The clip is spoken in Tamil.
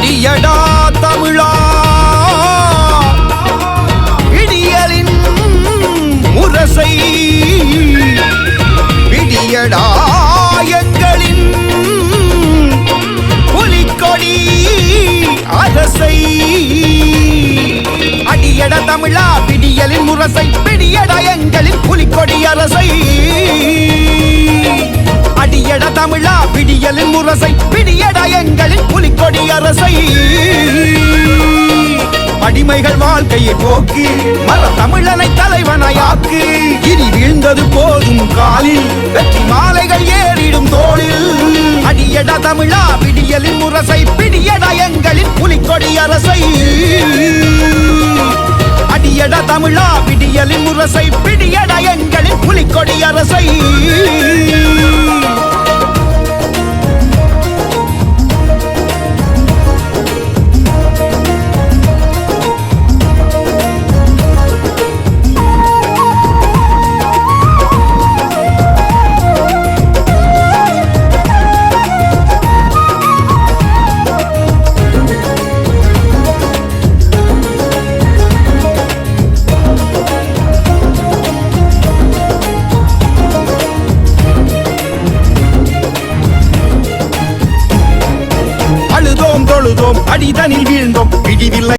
அடியடா தமிழா விடியலின் முரசை விடியடா எங்களின் புலிக்கொடி அரசை அடியட தமிழா விடியலின் முரசை பிடியட எங்களின் புலிக்கொடி அரசை அடியட தமிழா விடியலின் முரசை பிடியட எங்களின் புலிக்கொடி அரசை அடிமைகள் வாழ்க்கையை போக்கு மர தமிழனை தலைவனாயாக்கு இனி வீழ்ந்தது போதும் காலில் வெற்றி மாலைகள் ஏறிடும் தோளில் அடியட தமிழா விடியலின் முரசை பிடியட எங்களின் புலிக்கொடி அரசை அடியட தமிழா விடியலின் முரசை பிடியட எங்களின் புலிக்கொடி அரசை அடிதனில் வீழ்ந்தோம் பிடிவில்லை